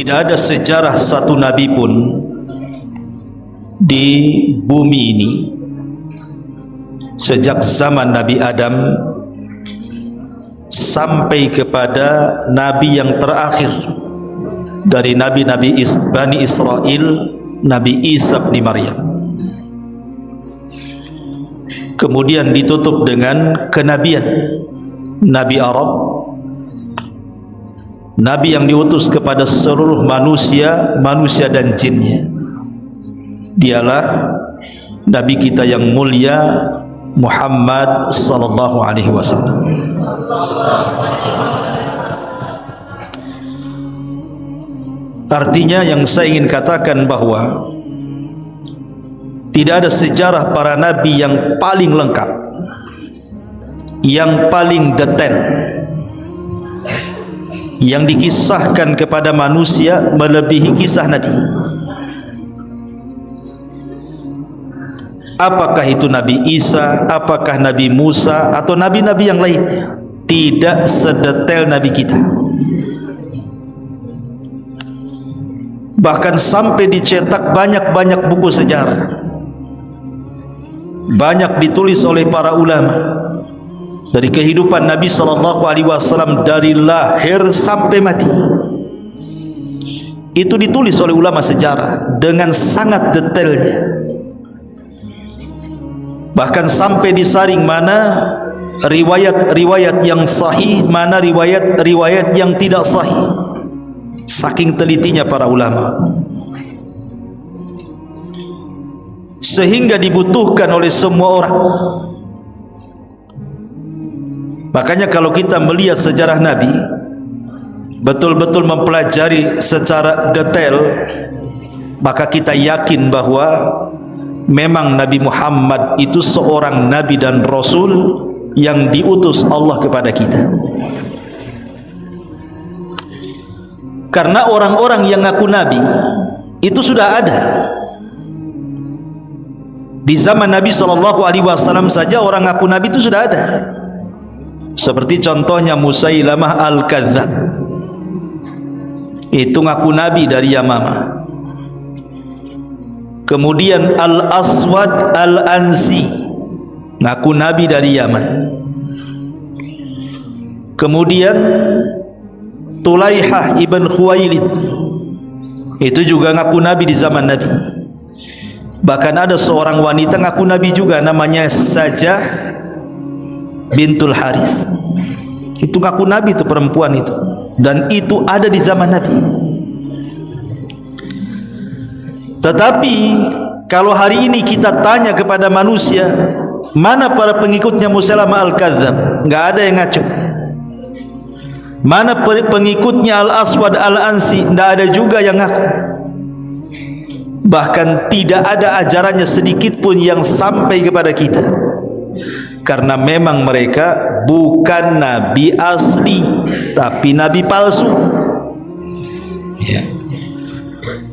Tidak ada sejarah satu nabi pun di bumi ini sejak zaman Nabi Adam sampai kepada nabi yang terakhir dari nabi-nabi Bani Israel, Nabi Isa bin Maryam. Kemudian ditutup dengan kenabian Nabi Arab, nabi yang diutus kepada seluruh manusia dan jinnya. Dialah nabi kita yang mulia Muhammad sallallahu alaihi wasallam. Artinya yang saya ingin katakan bahwa tidak ada sejarah para nabi yang paling lengkap, yang paling detail, yang dikisahkan kepada manusia melebihi kisah nabi. Apakah itu Nabi Isa, apakah Nabi Musa, atau nabi-nabi yang lainnya, tidak sedetail nabi kita. Bahkan sampai dicetak banyak-banyak buku sejarah, banyak ditulis oleh para ulama dari kehidupan Nabi SAW dari lahir sampai mati. Itu ditulis oleh ulama sejarah dengan sangat detailnya. Bahkan sampai disaring mana riwayat-riwayat yang sahih, mana riwayat-riwayat yang tidak sahih. Saking telitinya para ulama, sehingga dibutuhkan oleh semua orang. Makanya kalau kita melihat sejarah Nabi, betul-betul mempelajari secara detail, maka kita yakin bahwa memang Nabi Muhammad itu seorang nabi dan rasul yang diutus Allah kepada kita. Karena orang-orang yang ngaku nabi itu sudah ada di zaman Nabi SAW saja. Orang ngaku nabi itu sudah ada, seperti contohnya Musailamah Al-Kadzdzab, itu ngaku nabi dari Yamamah. Kemudian Al-Aswad Al-Ansi, ngaku nabi dari Yaman. Kemudian Tulaihah ibn Khuwailid, itu juga ngaku nabi di zaman Nabi. Bahkan ada seorang wanita ngaku nabi juga, namanya Sajah bintul Harith. Itu ngaku nabi, itu perempuan itu, dan itu ada di zaman Nabi. Tetapi kalau hari ini kita tanya kepada manusia, mana para pengikutnya Musailamah Al-Kadzdzab? Enggak ada yang ngaco. Mana pengikutnya Al-Aswad Al-Ansi? Enggak ada juga yang ngaku. Bahkan tidak ada ajarannya sedikit pun yang sampai kepada kita, karena memang mereka bukan nabi asli, tapi nabi palsu. Ya.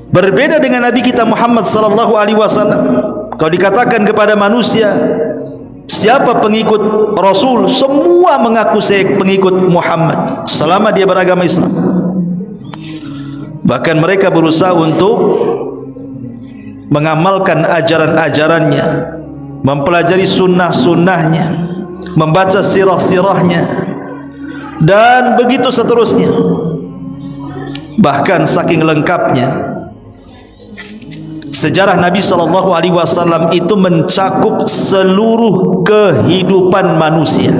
Berbeda dengan Nabi kita Muhammad sallallahu alaihi wasallam. Kalau dikatakan kepada manusia, siapa pengikut Rasul, semua mengaku saya pengikut Muhammad selama dia beragama Islam. Bahkan mereka berusaha untuk mengamalkan ajaran-ajarannya, mempelajari sunnah-sunnahnya, membaca sirah-sirahnya, dan begitu seterusnya. Bahkan saking lengkapnya sejarah Nabi SAW itu mencakup seluruh kehidupan manusia.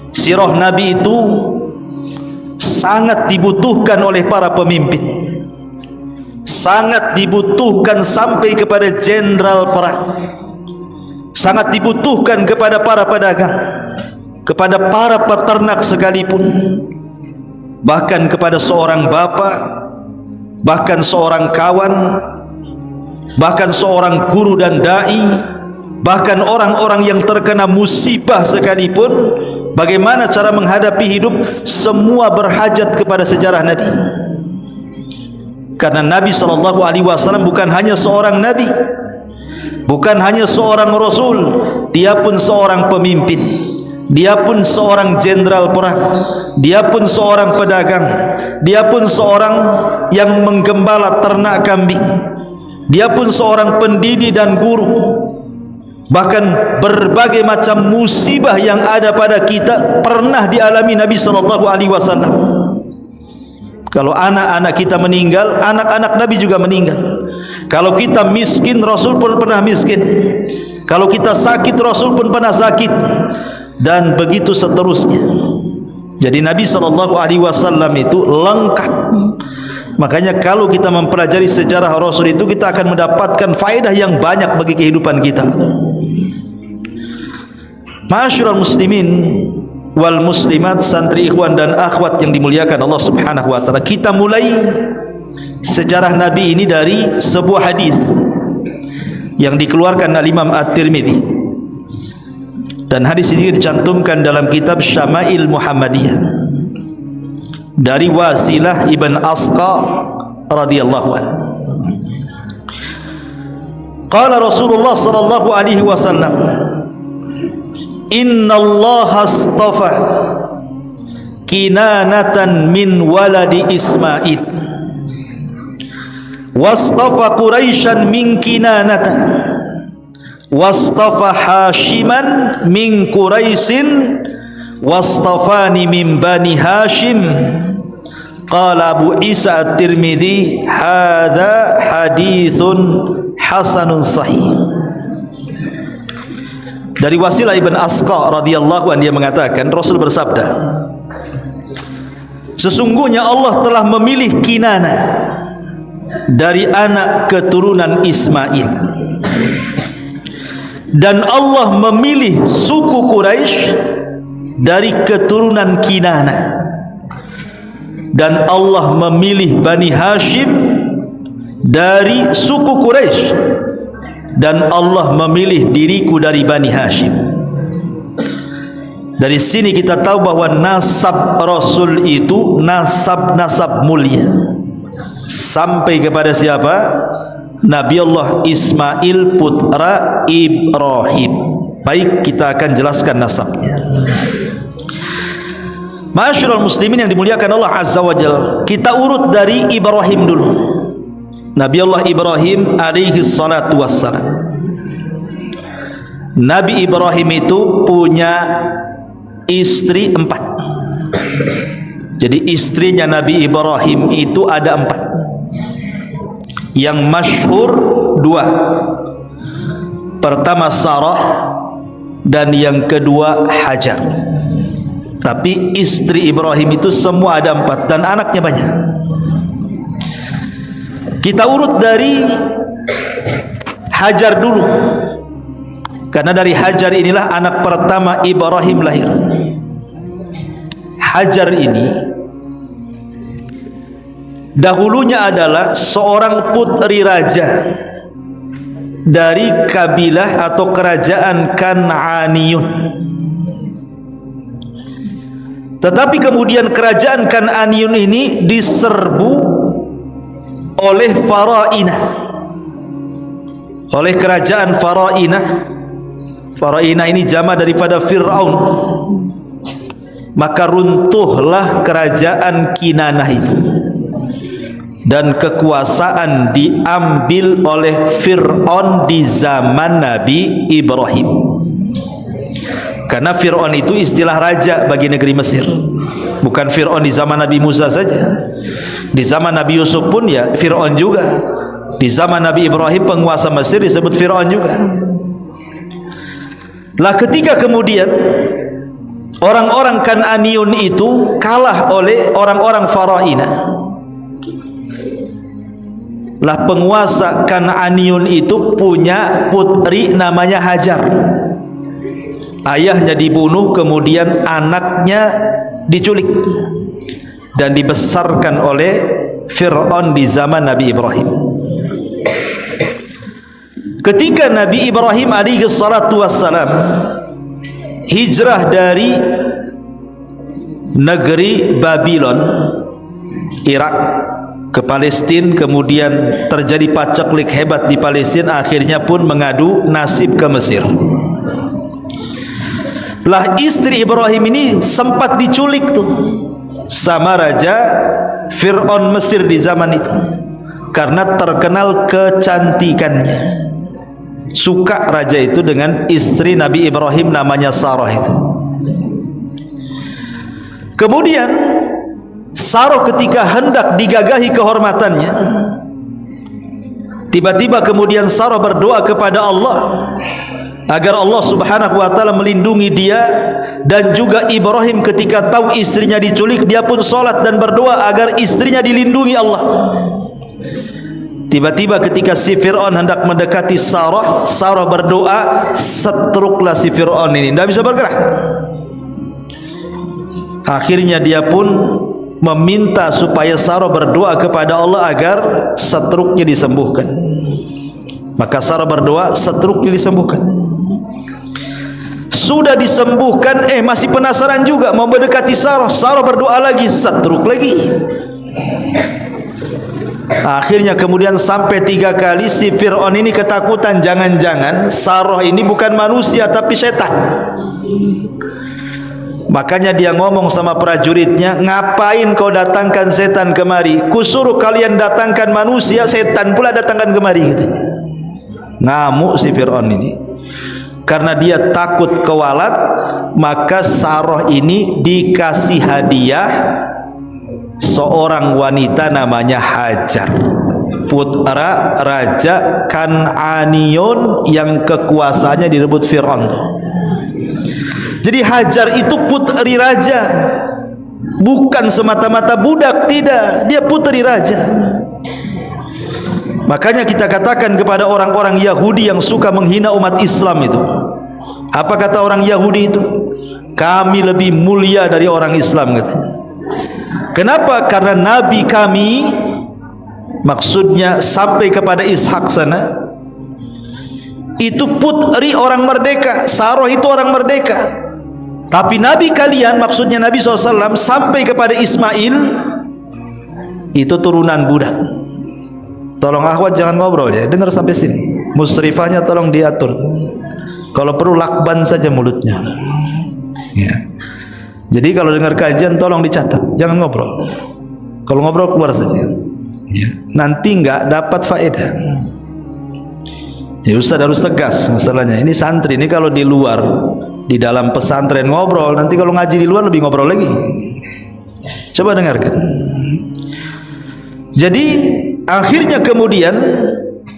Sirah Nabi itu sangat dibutuhkan oleh para pemimpin, sangat dibutuhkan sampai kepada jenderal perang, sangat dibutuhkan kepada para pedagang, kepada para peternak sekalipun, bahkan kepada seorang bapak, bahkan seorang kawan, bahkan seorang guru dan dai, bahkan orang-orang yang terkena musibah sekalipun. Bagaimana cara menghadapi hidup, semua berhajat kepada sejarah Nabi. Karena Nabi SAW bukan hanya seorang nabi, bukan hanya seorang rasul, dia pun seorang pemimpin dia pun seorang jenderal perang, dia pun seorang pedagang, dia pun seorang yang menggembala ternak kambing, dia pun seorang pendidik dan guru. Bahkan berbagai macam musibah yang ada pada kita pernah dialami Nabi SAW. Kalau anak-anak kita meninggal, anak-anak Nabi juga meninggal. Kalau kita miskin, Rasul pun pernah miskin. Kalau kita sakit, Rasul pun pernah sakit. Dan begitu seterusnya. Jadi Nabi SAW itu lengkap. Makanya kalau kita mempelajari sejarah Rasul itu, kita akan mendapatkan faedah yang banyak bagi kehidupan kita. Ma'asyiral muslimin wal muslimat, santri ikhwan dan akhwat yang dimuliakan Allah Subhanahu wa taala. Kita mulai sejarah Nabi ini dari sebuah hadis yang dikeluarkan oleh Imam At-Tirmidzi. Dan hadis ini dicantumkan dalam kitab Syama'il Muhammadiyah dari Wasilah ibn Asqa radhiyallahu anhu. Qala Rasulullah sallallahu alaihi wasallam, Inna Allah astafa Kinanatan min waladi Ismail, wastafa Quraisyan min Kinanata, wastafa Hashiman min Quraisyin, wastafani min Bani Hashim. Qala Abu Isa At-Tirmidzi, hadza haditsun hasanun sahih. Dari Wasilah ibn Asqa radhiyallahu anhu, dia mengatakan Rasul bersabda, sesungguhnya Allah telah memilih Kinanah dari anak keturunan Ismail, dan Allah memilih suku Quraisy dari keturunan Kinanah, dan Allah memilih Bani Hashim dari suku Quraisy, dan Allah memilih diriku dari Bani Hashim. Dari sini kita tahu bahwa nasab Rasul itu nasab mulia sampai kepada siapa? Nabi Allah Ismail putra Ibrahim. Baik, kita akan jelaskan nasabnya. Ma'asyiral muslimin yang dimuliakan Allah Azza wa Jalla, kita urut dari Ibrahim dulu. Nabi Allah Ibrahim alaihi salatu wassalam. Nabi Ibrahim itu punya istri 4. Jadi istrinya Nabi Ibrahim itu ada 4. Yang masyhur 2. Pertama Sarah, dan yang kedua Hajar. Tapi istri Ibrahim itu semua ada 4 dan anaknya banyak. Kita urut dari Hajar dulu, karena dari Hajar inilah anak pertama Ibrahim lahir. Hajar ini dahulunya adalah seorang putri raja dari kabilah atau kerajaan Kan'aniyun. Tetapi kemudian kerajaan Kan'aniyun ini diserbu oleh Farainah, oleh kerajaan Farainah. Farainah ini jama daripada Fir'aun. Maka runtuhlah kerajaan Kinanah itu, dan kekuasaan diambil oleh Fir'aun di zaman Nabi Ibrahim. Karena Fir'aun itu istilah raja bagi negeri Mesir. Bukan Fir'aun di zaman Nabi Musa saja. Di zaman Nabi Yusuf pun ya Fir'aun juga. Di zaman Nabi Ibrahim penguasa Mesir disebut Fir'aun juga. Lah ketika kemudian orang-orang Kan'aniyun itu kalah oleh orang-orang Farainah, lah penguasa Kan'aniyun itu punya putri namanya Hajar. Ayahnya dibunuh, kemudian anaknya diculik dan dibesarkan oleh Fir'aun di zaman Nabi Ibrahim. Ketika Nabi Ibrahim alaihi salatu wassalam hijrah dari negeri Babylon, Irak, ke Palestina, kemudian terjadi paceklik hebat di Palestina, akhirnya pun mengadu nasib ke Mesir. Lah istri Ibrahim ini sempat diculik tuh sama Raja Fir'aun Mesir di zaman itu, karena terkenal kecantikannya. Suka raja itu dengan istri Nabi Ibrahim namanya Sarah itu. Kemudian Sarah ketika hendak digagahi kehormatannya, tiba-tiba kemudian Sarah berdoa kepada Allah agar Allah subhanahu wa ta'ala melindungi dia. Dan juga Ibrahim ketika tahu istrinya diculik, dia pun sholat dan berdoa agar istrinya dilindungi Allah. Tiba-tiba ketika si Fir'aun hendak mendekati Sarah, Sarah berdoa, setruklah si Fir'aun ini, tidak bisa bergerak. Akhirnya dia pun meminta supaya Sarah berdoa kepada Allah agar setruknya disembuhkan. Maka Sarah berdoa, setruknya disembuhkan. Sudah disembuhkan, masih penasaran juga mau mendekati Sarah. Sarah berdoa lagi, setruk lagi. Akhirnya kemudian sampai 3 kali si Fir'aun ini ketakutan, jangan-jangan Sarah ini bukan manusia tapi setan. Makanya dia ngomong sama prajuritnya, ngapain kau datangkan setan kemari? Kusuruh kalian datangkan manusia, setan pula datangkan kemari, katanya. Ngamuk si Fir'aun ini. Karena dia takut kewalat, maka Sarah ini dikasih hadiah seorang wanita namanya Hajar, putra Raja Kan'anion yang kekuasaannya direbut Fir'aun. Jadi Hajar itu putri raja, bukan semata-mata budak, tidak, dia putri raja. Makanya kita katakan kepada orang-orang Yahudi yang suka menghina umat Islam itu, apa kata orang Yahudi itu? Kami lebih mulia dari orang Islam, katanya. Kenapa? Karena Nabi kami, maksudnya sampai kepada Ishak sana, itu putri orang merdeka. Sarah itu orang merdeka. Tapi Nabi kalian, maksudnya Nabi SAW, sampai kepada Ismail, itu turunan budak. Tolong akhwat jangan ngobrol ya, dengar sampai sini. Musrifahnya tolong diatur. Kalau perlu lakban saja mulutnya. Ya. Jadi kalau dengar kajian tolong dicatat, jangan ngobrol. Kalau ngobrol keluar saja. Ya. Nanti enggak dapat faedah. Ya Ustaz harus tegas masalahnya. Ini santri ini kalau di luar, di dalam pesantren ngobrol, nanti kalau ngaji di luar lebih ngobrol lagi. Coba dengarkan. Jadi akhirnya kemudian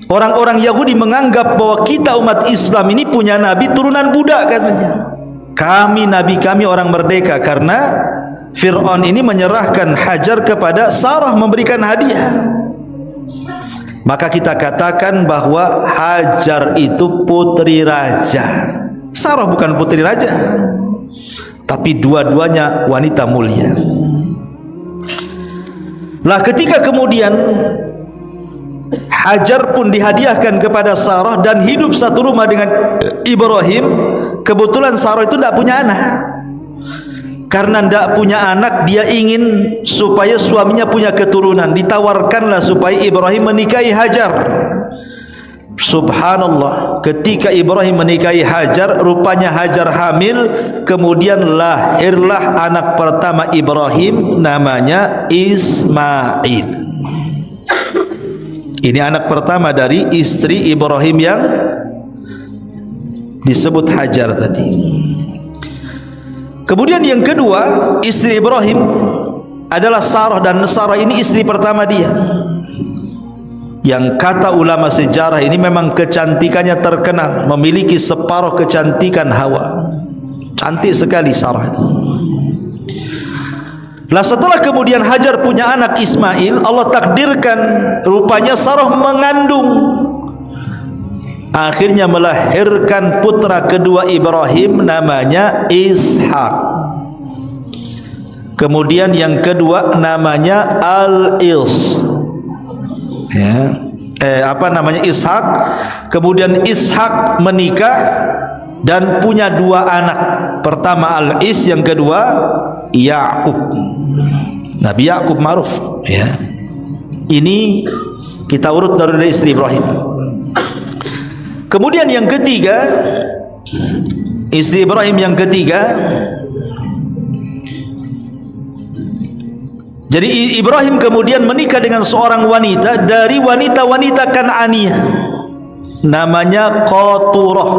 orang-orang Yahudi menganggap bahwa kita umat Islam ini punya nabi turunan budak, katanya. Kami, nabi kami orang merdeka, karena Fir'aun ini menyerahkan Hajar kepada Sarah, memberikan hadiah. Maka kita katakan bahwa Hajar itu putri raja, Sarah bukan putri raja, tapi dua-duanya wanita mulia. Lah ketika kemudian Hajar pun dihadiahkan kepada Sarah dan hidup satu rumah dengan Ibrahim. Kebetulan Sarah itu tidak punya anak. Karena tidak punya anak, dia ingin supaya suaminya punya keturunan. Ditawarkanlah supaya Ibrahim menikahi Hajar. Subhanallah, ketika Ibrahim menikahi Hajar, rupanya Hajar hamil. Kemudian lahirlah anak pertama Ibrahim, namanya Ismail. Ini anak pertama dari istri Ibrahim yang disebut Hajar tadi. Kemudian yang kedua, istri Ibrahim adalah Sarah, dan Sarah ini istri pertama dia. Yang kata ulama sejarah ini memang kecantikannya terkenal, memiliki separuh kecantikan Hawa. Cantik sekali Sarah itu. Lah setelah kemudian Hajar punya anak Ismail, Allah takdirkan rupanya Sarah mengandung. Akhirnya melahirkan putra kedua Ibrahim, namanya Ishak. Kemudian yang kedua namanya Al-Is. Ya. Ishak. Kemudian Ishak menikah dan punya 2 anak. Pertama Al-Is, yang kedua Ya'qub. Nabi Ya'qub ma'ruf, ya. Ini kita urut dari istri Ibrahim. Kemudian yang ketiga, istri Ibrahim yang ketiga. Jadi Ibrahim kemudian menikah dengan seorang wanita dari wanita-wanita Kan'aniyah, namanya Qaturah.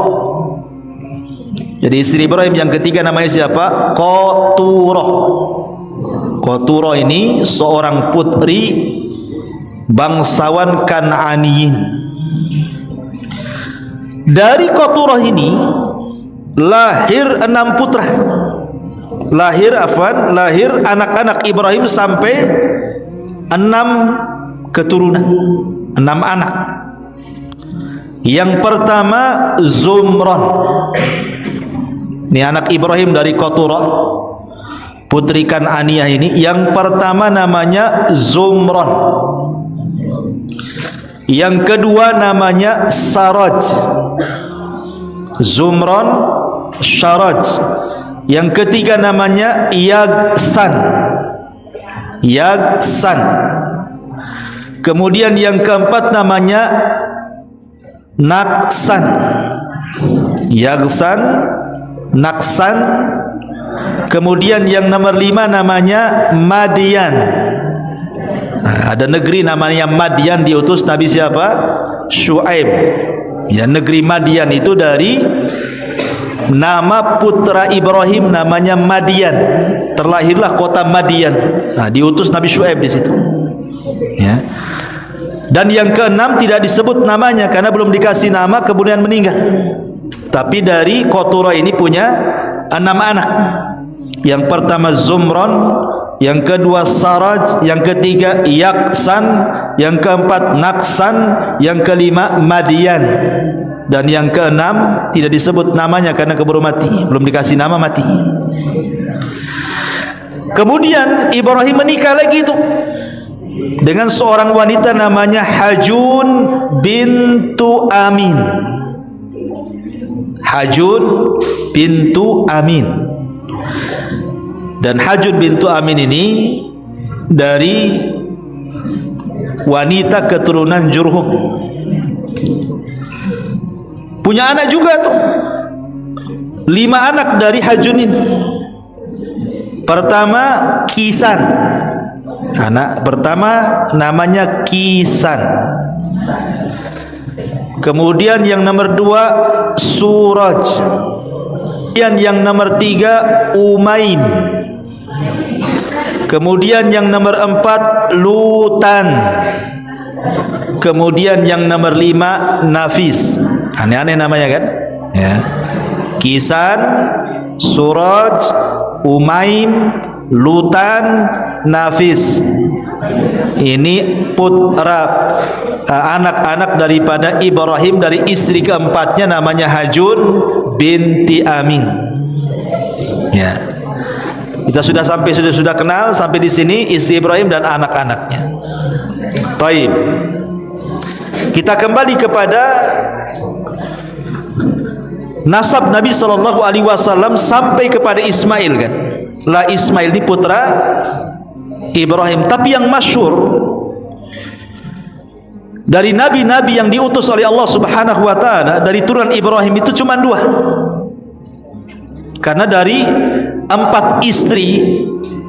Jadi istri Ibrahim yang ketiga namanya siapa? Qaturah. Qaturah ini seorang putri bangsawan Kan'aniyin. Dari Qaturah ini lahir 6 putra. Lahir anak-anak Ibrahim sampai 6 keturunan, 6 anak. Yang pertama Zumran. Ini anak Ibrahim dari Qaturah, putri Kan'aniyah ini. Yang pertama namanya Zumran. Yang kedua namanya Saraj. Zumran, Saraj. Yang ketiga namanya Yagsan. Yagsan. Kemudian yang keempat namanya Naksan. Yagsan, Naksan. Kemudian yang nomor 5 namanya Madian. Ada negeri namanya Madian, diutus Nabi siapa? Syuaib. Ya, negeri Madian itu dari nama putra Ibrahim namanya Madian. Terlahirlah kota Madian. Nah, diutus Nabi Syuaib di situ. Ya. Dan yang keenam tidak disebut namanya karena belum dikasih nama, kemudian meninggal. Tapi dari Qaturah ini punya 6 anak. Yang pertama Zumran, yang kedua Saraj, yang ketiga Yaksan, yang keempat Naksan, yang kelima Madian. Dan yang keenam tidak disebut namanya karena keburu mati, belum dikasih nama, mati. Kemudian Ibrahim menikah lagi itu dengan seorang wanita namanya Hajun bintu Amin. Hajun bintu Amin. Dan Hajun bintu Amin ini dari wanita keturunan Jurhum. Punya anak juga tuh, 5 anak dari Hajun ini. Pertama Kisan. Anak pertama namanya Kisan. Kemudian yang nomor 2 Suraj. Kemudian yang nomor 3 Umaim. Kemudian yang nomor 4 Lutan. Kemudian yang nomor 5 Nafis. Aneh-aneh namanya kan? Ya. Kisan, Suraj, Umaim, Lutan, Nafis. Ini putra anak-anak daripada Ibrahim dari istri keempatnya namanya Hajun binti Amin. Ya. Kita sudah kenal sampai di sini istri Ibrahim dan anak-anaknya. Taib. Kita kembali kepada nasab Nabi SAW sampai kepada Ismail kan. Lah Ismail ini putra Ibrahim. Tapi yang masyhur dari nabi-nabi yang diutus oleh Allah Subhanahu wa taala dari turunan Ibrahim itu cuma 2. Karena dari 4 istri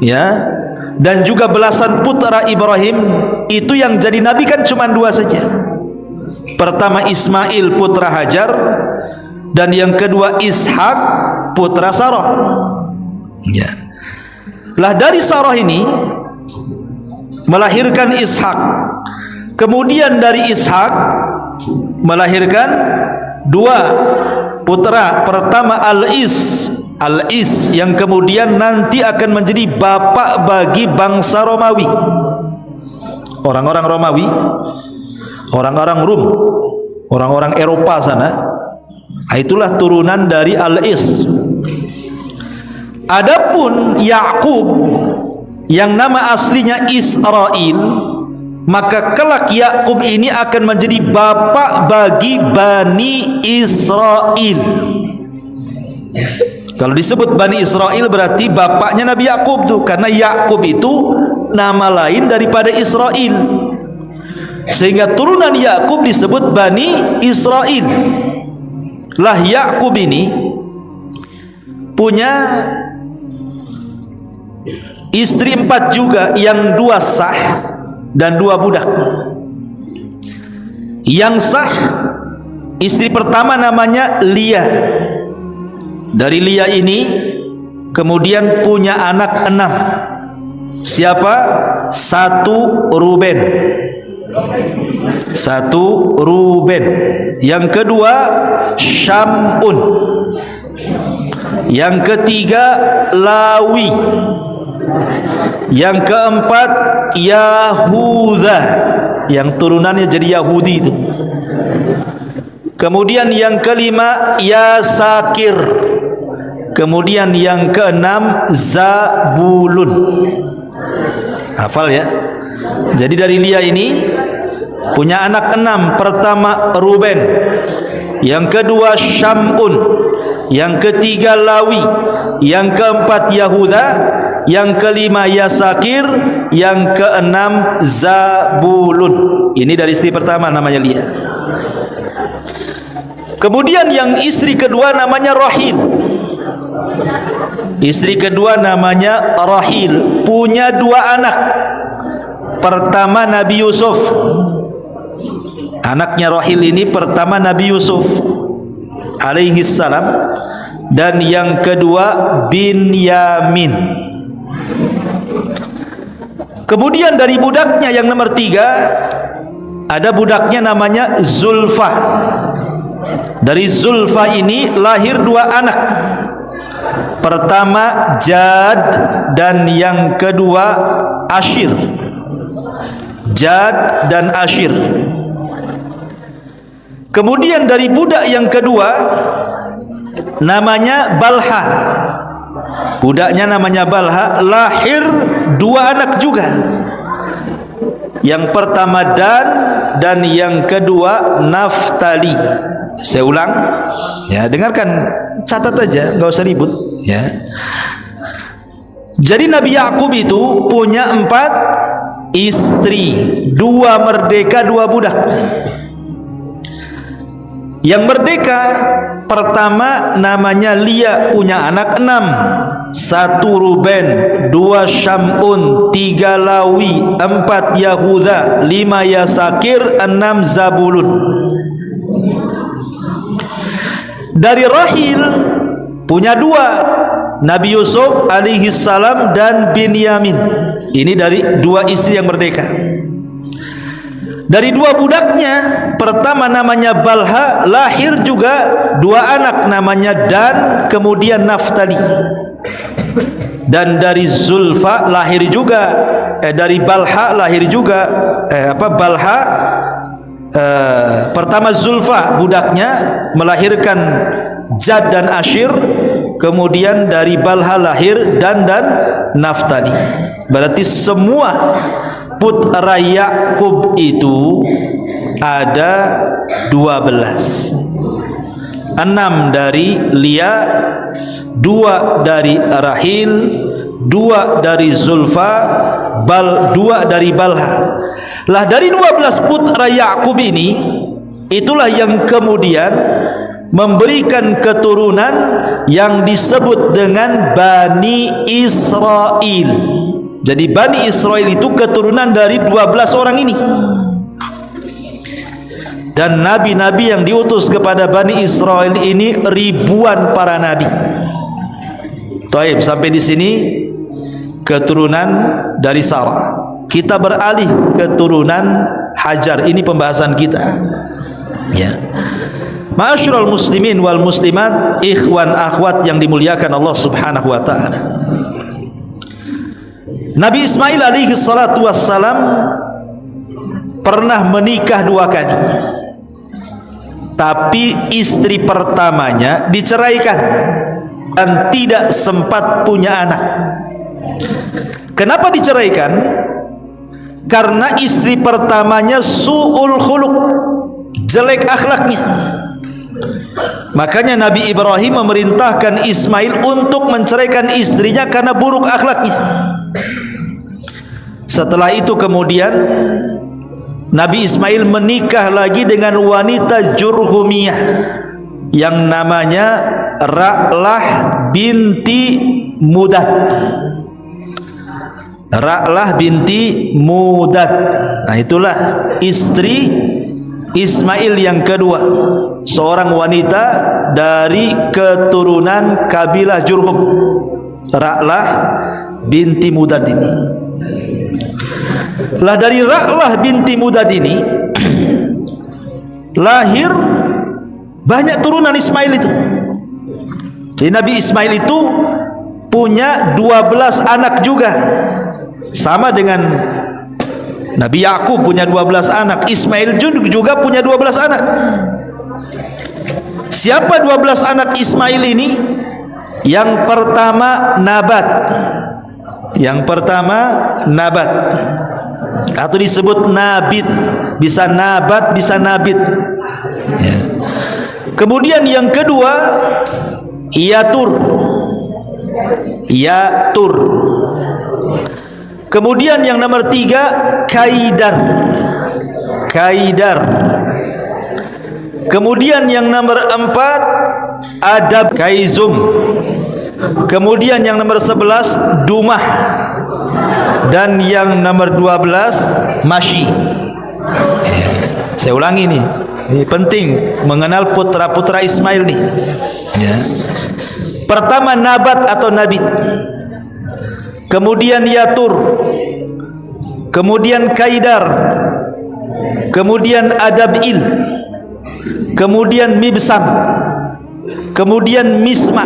ya dan juga belasan putra Ibrahim itu yang jadi nabi kan cuma 2 saja. Pertama Ismail putra Hajar, dan yang kedua Ishak putra Sarah. Ya. Lah dari Sarah ini melahirkan Ishak. Kemudian dari Ishak melahirkan 2 putra. Pertama Al-Is yang kemudian nanti akan menjadi bapak bagi bangsa Romawi. Orang-orang Romawi, orang-orang Rum, orang-orang Eropa sana. Itulah turunan dari Al-Is. Adapun Yakub yang nama aslinya Israel, maka kelak Yakub ini akan menjadi bapak bagi Bani Israel. Kalau disebut Bani Israel berarti bapaknya Nabi Yakub tuh, karena Yakub itu nama lain daripada Israel, sehingga turunan Yakub disebut Bani Israel. Lah Yakub ini punya istri 4 juga, yang 2 sah dan 2 budak. Yang sah istri pertama namanya Lia. Dari Lia ini kemudian punya anak 6. Siapa? 1 Ruben. 1 Ruben. Yang kedua Syamun. Yang ketiga Lawi. Yang keempat Yahuda, yang turunannya jadi Yahudi itu. Kemudian yang kelima Yasakir. Kemudian yang keenam Zabulun. Hafal ya. Jadi dari Lia ini punya anak 6. Pertama Ruben, yang kedua Syamun, yang ketiga Lawi, yang keempat Yahuda, yang kelima Yasakir, yang keenam Zabulun. Ini dari istri pertama namanya Lia. Kemudian yang istri kedua namanya Rahil. Istri kedua namanya Rahil, punya 2 anak. Pertama Nabi Yusuf. Anaknya Rahil ini pertama Nabi Yusuf alaihi salam, dan yang kedua Binyamin. Kemudian dari budaknya yang nomor 3 ada budaknya namanya Zulfa. Dari Zulfa ini lahir 2 anak. Pertama Jad dan yang kedua Ashir. Jad dan Ashir. Kemudian dari budak yang kedua namanya Balha. Budaknya namanya Balha, lahir 2 anak juga. Yang pertama dan yang kedua Naftali. Saya ulang ya, dengarkan, catat aja, enggak usah ribut ya. Jadi Nabi Yakub itu punya 4 istri, 2 merdeka, 2 budak. Yang merdeka pertama namanya Lia, punya anak 6. 1 Ruben, 2 Syamun, 3 Lawi, 4 Yahuda, 5 Yasakir, 6 Zabulun. Dari Rahil punya 2, Nabi Yusuf alaihi salam dan Binyamin. Ini dari 2 istri yang merdeka. Dari 2 budaknya, pertama namanya Balha, lahir juga 2 anak namanya Dan, kemudian Naftali. Dan dari Zulfa lahir juga dari Balha lahir juga Balha, pertama Zulfa budaknya melahirkan Jad dan Ashir, kemudian dari Balha lahir Dan dan Naftali. Berarti semua putra Yakub itu ada 12. 6 dari Lia, 2 dari Rahil, 2 dari Zulfa, 2 dari Balha. Lah dari 12 putra Yakub ini, itulah yang kemudian memberikan keturunan yang disebut dengan Bani Israel. Jadi Bani Israel itu keturunan dari 12 orang ini. Dan nabi-nabi yang diutus kepada Bani Israel ini ribuan para nabi. Taib, sampai di sini keturunan dari Sarah. Kita beralih keturunan Hajar. Ini pembahasan kita. Ya. Ma'asyiral muslimin wal muslimat, ikhwan akhwat yang dimuliakan Allah Subhanahu wa taala. Nabi Ismail alaihi salatu wassalam pernah menikah 2 kali. Tapi istri pertamanya diceraikan dan tidak sempat punya anak. Kenapa diceraikan? Karena istri pertamanya su'ul khuluq, jelek akhlaknya. Makanya Nabi Ibrahim memerintahkan Ismail untuk menceraikan istrinya karena buruk akhlaknya. Setelah itu kemudian Nabi Ismail menikah lagi dengan wanita Jurhumiyah yang namanya Ra'lah binti Mudad. Ra'lah binti Mudad. Nah, itulah istri Ismail yang kedua, seorang wanita dari keturunan kabilah Jurhum. Ra'lah binti Mudad ini. Lah dari Ra'lah binti Mudad ini lahir banyak turunan Ismail itu. Jadi Nabi Ismail itu punya 12 anak juga, sama dengan Nabi Yakub punya 12 anak. Ismail juga punya 12 anak. Siapa 12 anak Ismail ini? Yang pertama Nabat. Yang pertama Nabat, atau disebut Nabit. Bisa Nabat, bisa Nabit ya. Kemudian yang kedua Yatur. Yatur. Kemudian yang nomor 3 Kaidar. Kaidar. Kemudian yang nomor 4 Adab Kaizum. Kemudian yang nomor 11 Dumah. Dan yang nomor 12 Mashi. Saya ulangi nih, ini penting mengenal putra-putra Ismail nih ya. Pertama Nabat atau Nabit, kemudian Yatur, kemudian Kaidar, kemudian Adabil, kemudian Mibsam, kemudian Misma,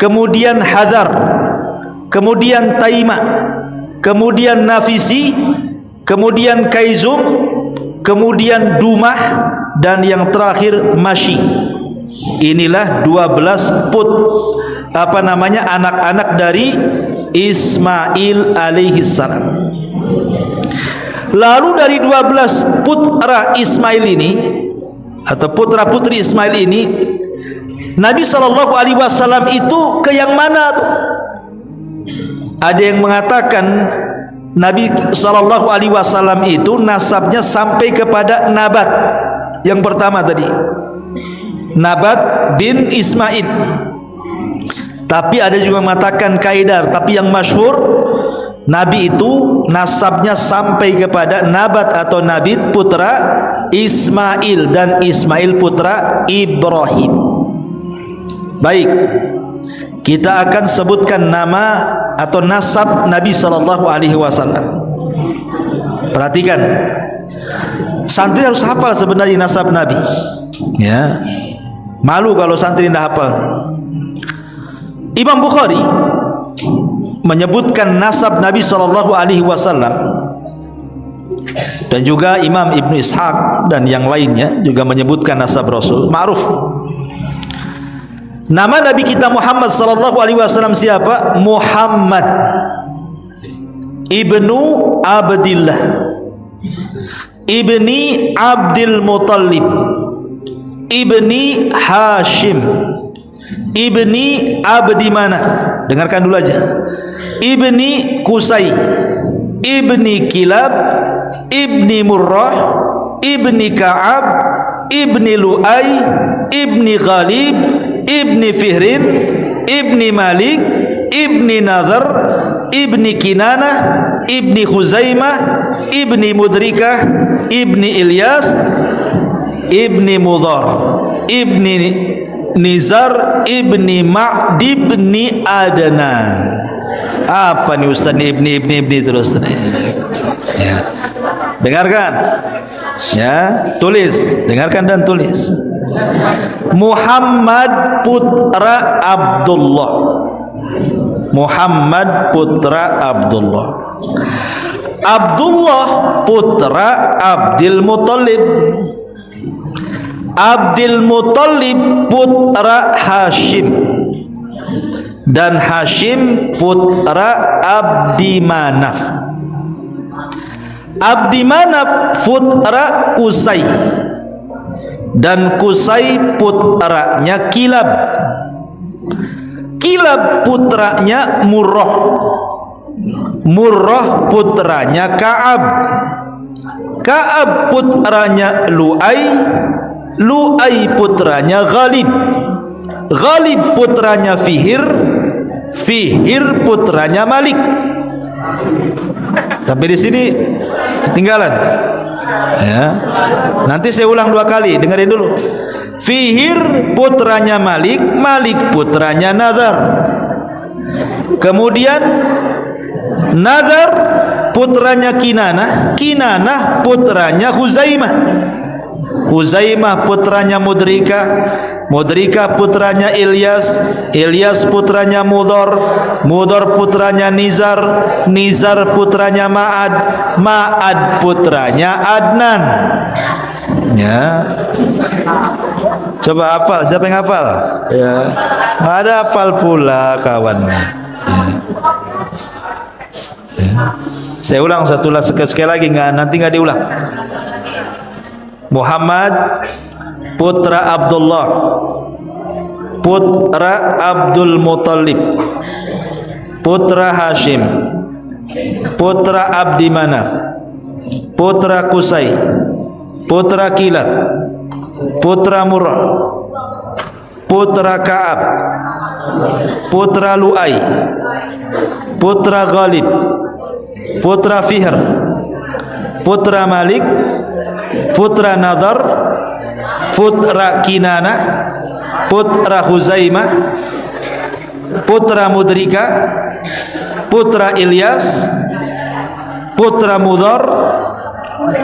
kemudian Hadar, kemudian Taima, kemudian Nafisi, kemudian Kaizum, kemudian Dumah, dan yang terakhir Mashi. Inilah 12 anak-anak dari Ismail alaihi salam. Lalu dari 12 putra Ismail ini atau putra putri Ismail ini, Nabi SAW itu ke yang mana tuh? Ada yang mengatakan Nabi SAW itu nasabnya sampai kepada Nabat. Yang pertama tadi Nabat bin Ismail. Tapi ada juga mengatakan Kaidar. Tapi yang masyhur Nabi itu nasabnya sampai kepada Nabat atau Nabit putra Ismail, dan Ismail putra Ibrahim. Baik, kita akan sebutkan nama atau nasab Nabi SAW. Perhatikan, santri harus hafal sebenarnya nasab Nabi ya. Malu kalau santri tidak hafal. Imam Bukhari menyebutkan nasab Nabi SAW, dan juga Imam Ibnu Ishaq dan yang lainnya juga menyebutkan nasab Rasul. Ma'ruf. Nama Nabi kita Muhammad SAW siapa? Muhammad ibnu Abdillah ibni Abdul Muttalib ibni Hashim ibni Abdi Manaf. Dengarkan dulu aja. Ibni Qusay ibni Kilab ibni Murrah ibni Ka'ab ibni Lu'ay ibni Ghalib ibni Fihrin ibni Malik ibni Nadhr ibni Kinanah ibni Khuzaimah ibni Mudrikah ibni Ilyas ibni Mudhar ibni Nizar ibni Ma'd ibni Adnan. Apa nih Ustaz nih ibni terus ya. Dengarkan ya, tulis, dengarkan dan tulis. Muhammad putra Abdullah. Muhammad putra Abdullah. Abdullah putra Abdul Muttalib. Abdul Muttalib putra Hashim, dan Hashim putra Abdi Manaf. Abdi Manaf putra Qusay, dan Qusay putranya Kilab. Kilab putranya Murrah. Murrah putranya Ka'ab. Ka'ab putranya Lu'ay. Lu'ay putranya Ghalib. Ghalib putranya Fihr, Fihr putranya Malik. Sampai di sini ketinggalan. Ya. Nanti saya ulang 2 kali, dengerin dulu. Fihr putranya Malik, Malik putranya Nadhar. Kemudian Nadhar putranya Kinanah, Kinanah putranya Huzaimah, Huzaimah putranya Mudrika, Mudrika putranya Ilyas, Ilyas putranya Mudhar, Mudhar putranya Nizar, Nizar putranya Ma'ad, Ma'ad putranya Adnan. Ya. Coba hafal, siapa yang hafal? Ya. Ada hafal pula kawan. Ya. Ya. Saya ulang sekali lagi, nanti nggak diulang. Muhammad putra Abdullah, putra Abdul Muttalib, putra Hashim, putra Abdi Manaf, putra Qusay, putra Kilab, putra Murrah, putra Ka'ab, putra Lu'ay, putra Ghalib, putra Fihr, putra Malik, putra Nadhar, putra Kinanah, putra Huzaimah, putra Mudrika, putra Ilyas, putra Mudhar,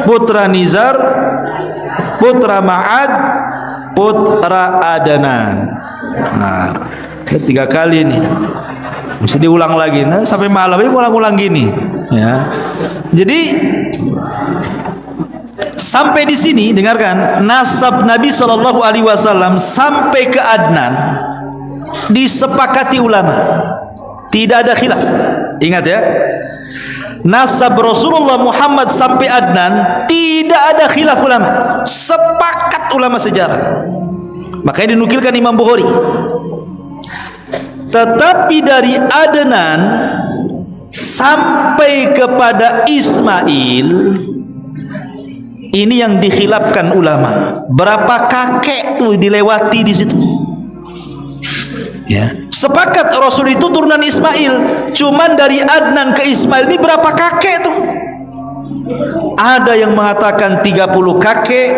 putra Nizar, putra Ma'ad, putra Adnan. Nah, 3 kali nih. Mesti diulang lagi. Nah, sampai malam ini ulang-ulang gini. Ya. Jadi sampai di sini dengarkan, nasab Nabi Shallallahu Alaihi Wasallam sampai ke Adnan disepakati ulama, tidak ada khilaf. Ingat ya, nasab Rasulullah Muhammad sampai Adnan tidak ada khilaf ulama, sepakat ulama sejarah. Makanya dinukilkan Imam Bukhari. Tetapi dari Adnan sampai kepada Ismail, ini yang dikhilafkan ulama. Berapa kakek tuh dilewati di situ? Ya, sepakat Rasul itu turunan Ismail. Cuman dari Adnan ke Ismail ini berapa kakek tuh? Ada yang mengatakan 30 kakek,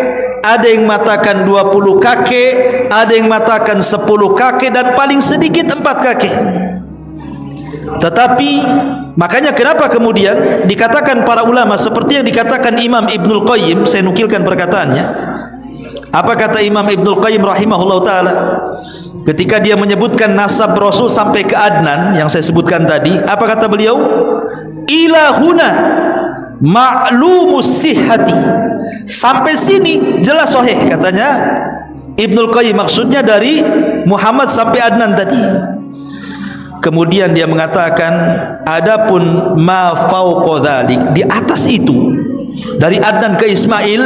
ada yang mengatakan 20 kakek, ada yang mengatakan 10 kakek, dan paling sedikit 4 kakek. Tetapi makanya kenapa kemudian dikatakan para ulama seperti yang dikatakan Imam Ibnul Qayyim, saya nukilkan perkataannya. Apa kata Imam Ibnul Qayyim rahimahullah ta'ala ketika dia menyebutkan nasab Rasul sampai ke Adnan yang saya sebutkan tadi? Apa kata beliau? Ilahuna ma'lumus sihhati. Sampai sini jelas sahih katanya Ibnul Qayyim, maksudnya dari Muhammad sampai Adnan tadi. Kemudian dia mengatakan adapun ma fauqa dzalik, di atas itu dari Adnan ke Ismail,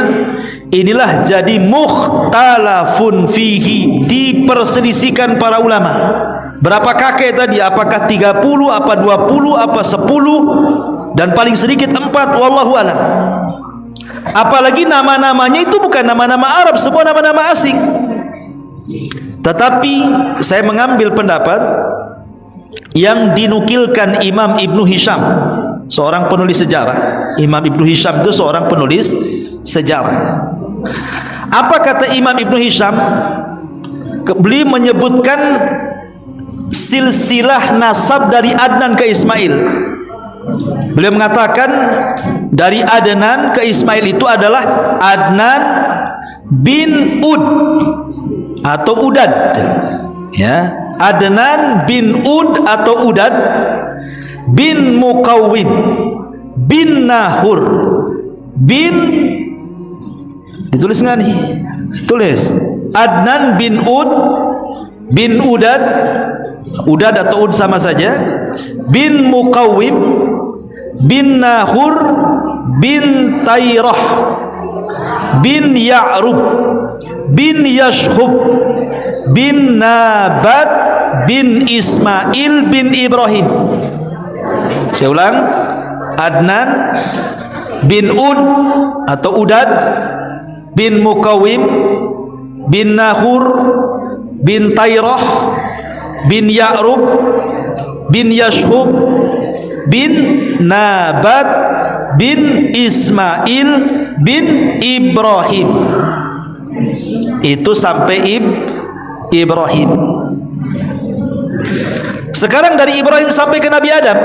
inilah jadi mukhtalafun fihi, diperselisihkan para ulama. Berapa kakek tadi? Apakah 30, apa 20, apa 10, dan paling sedikit 4, wallahu alam. Apalagi nama-namanya itu bukan nama-nama Arab, semua nama-nama asing. Tetapi saya mengambil pendapat yang dinukilkan Imam Ibnu Hisham, seorang penulis sejarah. Imam Ibnu Hisham itu seorang penulis sejarah. Apa kata Imam Ibnu Hisham? Beliau menyebutkan silsilah nasab dari Adnan ke Ismail. Beliau mengatakan dari Adnan ke Ismail itu adalah Adnan bin Ud atau Udad, ya, Adnan bin Ud atau Udad bin Muqawwim bin Nahur bin, ditulis nggak nih? Tulis Adnan bin Ud bin Udad, Udad atau Ud sama saja, bin Muqawwim bin Nahur bin Tayrah bin Ya'rub bin Yashhub bin Nabat bin Ismail bin Ibrahim. Saya ulang, Adnan bin Ud atau Udad bin Muqawwim bin Nahur bin Tairah bin Ya'rub bin Yashub bin Nabat bin Ismail bin Ibrahim. Itu sampai Ibrahim. Sekarang dari Ibrahim sampai ke Nabi Adam.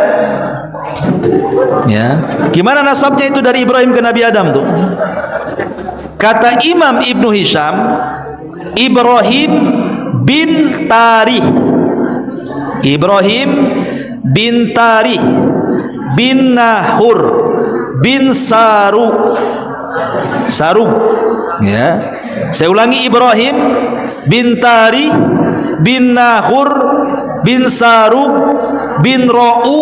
Ya, gimana nasabnya itu dari Ibrahim ke Nabi Adam tuh? Kata Imam Ibnu Hisham, Ibrahim bin Tarih, Ibrahim bin Tarih bin Nahur bin Sarug. Ya, saya ulangi, Ibrahim bin Tarih bin Nahur bin Sarug bin Ra'u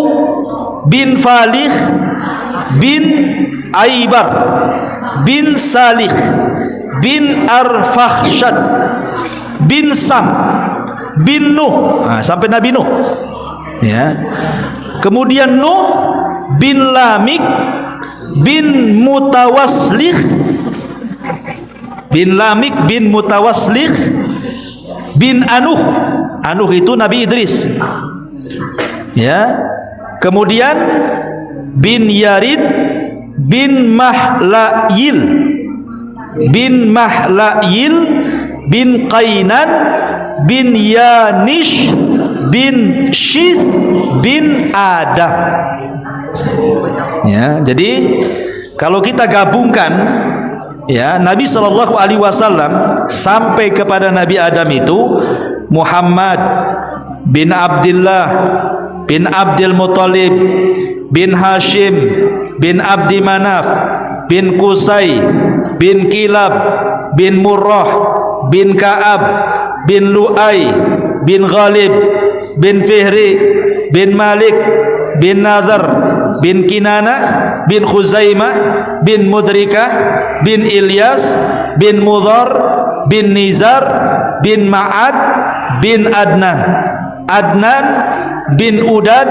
bin Falih bin Aibar bin Salih bin Arfakhshad bin Sam bin Nuh, sampai Nabi Nuh. Ya. Kemudian Nuh bin Lamik bin Mutawaslih bin Lamik bin Mutawaslih bin Anuh. Anuh itu Nabi Idris. Ya. Kemudian bin Yarid bin Mahlayil bin Mahlayil bin Qainan bin Yanish bin Shith bin Adam. Ya, jadi kalau kita gabungkan, ya, Nabi Shallallahu Alaihi Wasallam sampai kepada Nabi Adam itu Muhammad bin Abdullah bin Abdul Muttalib bin Hashim bin Abdi Manaf bin Qusay bin Kilab bin Murrah bin Ka'ab bin Lu'ay bin Ghalib bin Fihri bin Malik bin Nadhr bin Kinana bin Khuzaimah bin Mudrikah bin Ilyas bin Mudhar bin Nizar bin Ma'ad bin Adnan, Adnan bin Udad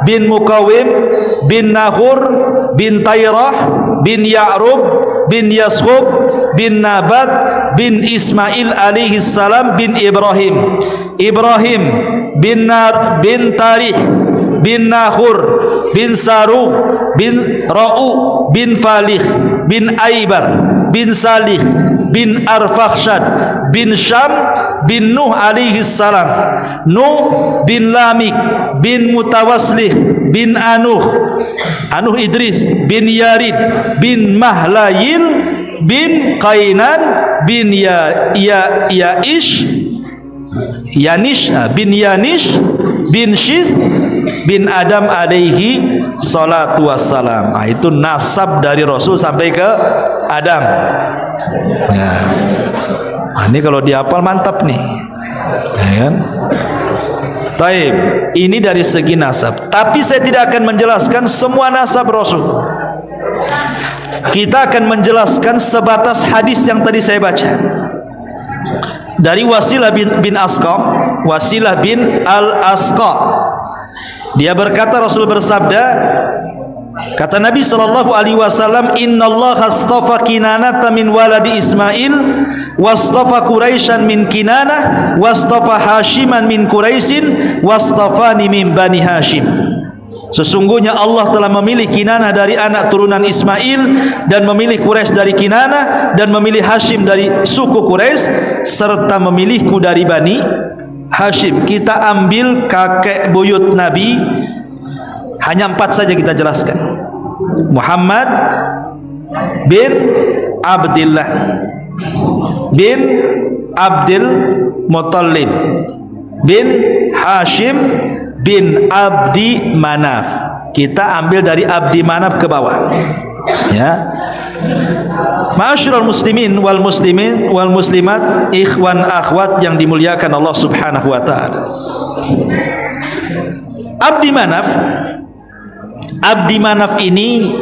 bin Mukawim bin Nahur bin Tairah bin Ya'rub bin Yashub bin Nabat bin Ismail alaihi salam bin Ibrahim, Ibrahim bin Nar bin Tarih bin Nahur bin Saru bin Ra'u bin Falih bin Aibar bin Salih bin Arfakhshad bin Syam bin Nuh alaihi salam, Nuh bin Lamik bin Mutawaslih bin Anuh, Anuh Idris bin Yarid bin Mahlayil bin Qainan bin Yaish Yanish bin Yanish bin Shith bin Adam alaihi salatu wassalam. Itu nasab dari Rasul sampai ke Adam. Ya. Ini kalau dihafal mantap nih. Ya kan? Taib, ini dari segi nasab. Tapi saya tidak akan menjelaskan semua nasab Rasul. Kita akan menjelaskan sebatas hadis yang tadi saya baca. Dari Wasilah bin Asqa, Wasilah bin Al-Asqa. Dia berkata, Rasul bersabda, kata Nabi sallallahu alaihi wasallam, innallaha astafa Kinanata min waladi Ismail wastafa Quraisyan min Kinanah wastafa Hashiman min Quraisyin wastafani min Bani Hashim. Sesungguhnya Allah telah memilih Kinanah dari anak turunan Ismail dan memilih Quraisy dari Kinanah dan memilih Hashim dari suku Quraisy serta memilihku dari Bani Hashim. Kita ambil kakek buyut Nabi, hanya 4 saja kita jelaskan. Muhammad bin Abdullah bin Abdul Muttalib bin Hashim bin Abdi Manaf. Kita ambil dari Abdi Manaf ke bawah. Ya. Ma'asyiral muslimin wal muslimat, ikhwan akhwat yang dimuliakan Allah Subhanahu wa taala. Abdi Manaf ini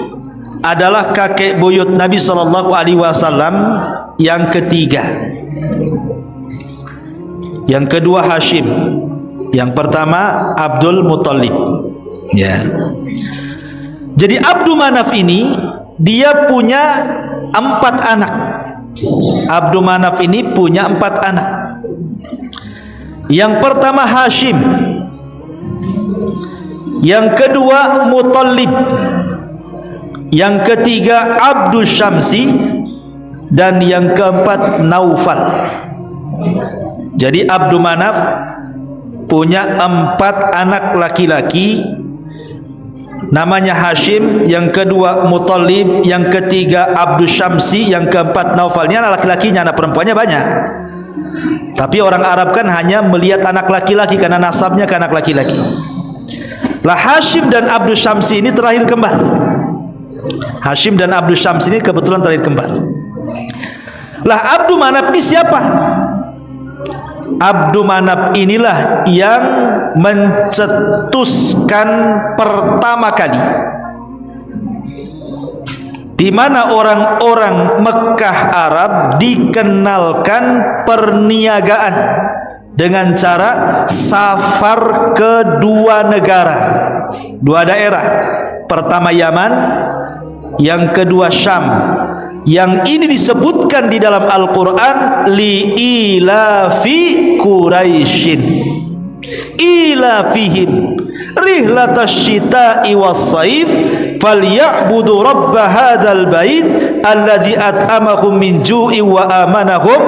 adalah kakek buyut Nabi sallallahu alaihi wasallam yang ketiga. Yang kedua Hashim, yang pertama Abdul Muttalib. Ya. Jadi Abdu Manaf ini dia punya 4 anak. Abdu Manaf ini punya 4 anak. Yang pertama Hashim, yang kedua Muttalib, yang ketiga Abdul Syamsi, dan yang keempat Naufal. Jadi Abdul Manaf punya 4 anak laki-laki, namanya Hashim, yang kedua Muttalib, yang ketiga Abdul Syamsi, yang keempat Naufal. Ini anak laki-lakinya, anak perempuannya banyak. Tapi orang Arab kan hanya melihat anak laki-laki karena nasabnya ke anak laki-laki. Lah Hashim dan Abdul Syamsi ini terakhir kembar. Hashim dan Abdul Syamsi ini kebetulan terakhir kembar. Lah Abdul Manaf ini siapa? Abdul Manaf inilah yang mencetuskan pertama kali di mana orang-orang Mekah Arab dikenalkan perniagaan dengan cara safar ke 2 negara, 2 daerah. Pertama Yaman, yang kedua Syam. Yang ini disebutkan di dalam Al-Quran, li'ilafi Quraisyin ilafihim rihlatash syita'i was-saif falyabudu rabb hadzal bait alladzi at'amahum min ju'in wa amanahum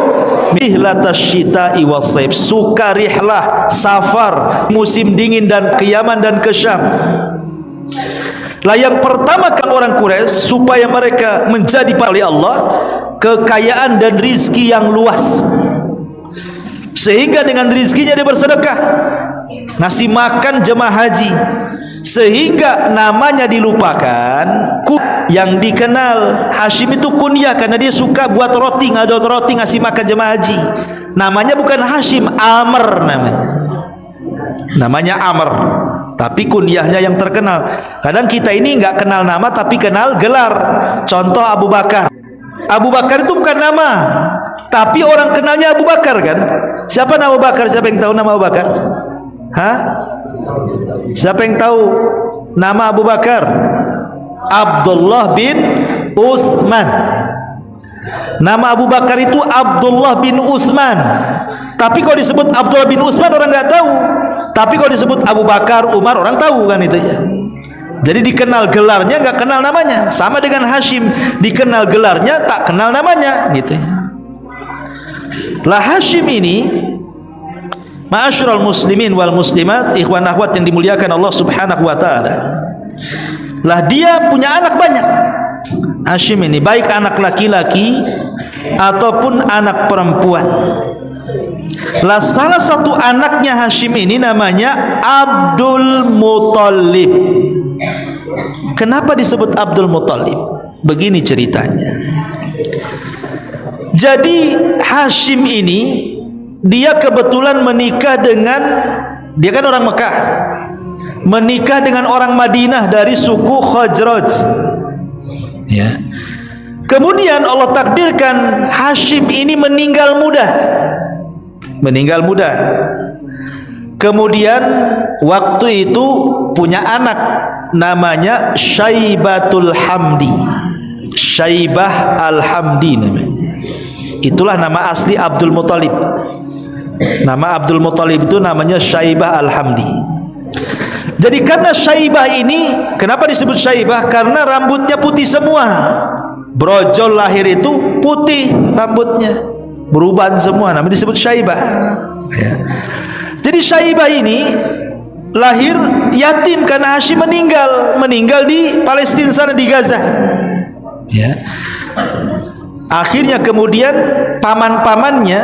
rihlatash syita'i was-saif. Suka rihlah safar musim dingin dan ke Yaman dan ke Syam. Lah yang pertama kan orang Quraisy supaya mereka menjadi oleh Allah kekayaan dan rizki yang luas, sehingga dengan rizkinya dia bersedekah, ngasih makan jemaah haji, sehingga namanya dilupakan. Yang dikenal Hashim itu kunyah karena dia suka buat roti, ngadon roti ngasih makan jemaah haji. Namanya bukan Hashim, Amr namanya Amr, tapi kunyahnya yang terkenal. Kadang kita ini nggak kenal nama tapi kenal gelar. Contoh Abu Bakar. Abu Bakar itu bukan nama, tapi orang kenalnya Abu Bakar kan. Siapa nama Abu Bakar? Siapa yang tahu nama Abu Bakar? Hah? Siapa yang tahu nama Abu Bakar? Abdullah bin Utsman. Nama Abu Bakar itu Abdullah bin Utsman. Tapi kalau disebut Abdullah bin Utsman orang nggak tahu. Tapi kalau disebut Abu Bakar, Umar orang tahu kan itu ya. Jadi dikenal gelarnya, nggak kenal namanya. Sama dengan Hashim, dikenal gelarnya, tak kenal namanya, gitu ya. Lah Hashim ini, ma'asyiral muslimin wal muslimat, ikhwan akhwat yang dimuliakan Allah Subhanahu wa taala. Lah dia punya anak banyak. Hashim ini baik anak laki-laki ataupun anak perempuan. Lah salah satu anaknya Hashim ini namanya Abdul Muttalib. Kenapa disebut Abdul Muttalib? Begini ceritanya. Jadi Hashim ini dia kebetulan menikah dengan, dia kan orang Mekah, menikah dengan orang Madinah dari suku Khazraj. Ya. Kemudian Allah takdirkan Hashim ini meninggal muda. Kemudian waktu itu punya anak namanya Syaibatul Hamdi. Syaibah Al-Hamdi namanya. Itulah nama asli Abdul Muttalib. Nama Abdul Muttalib itu namanya Syaibah Al-Hamdi. Jadi karena Syaibah ini, kenapa disebut Syaibah? Karena rambutnya putih semua. Brojol lahir itu putih rambutnya, beruban semua, namanya disebut Syaibah ya. Jadi Syaibah ini lahir yatim karena Hashim meninggal di Palestina sana, di Gaza ya. Akhirnya kemudian paman-pamannya,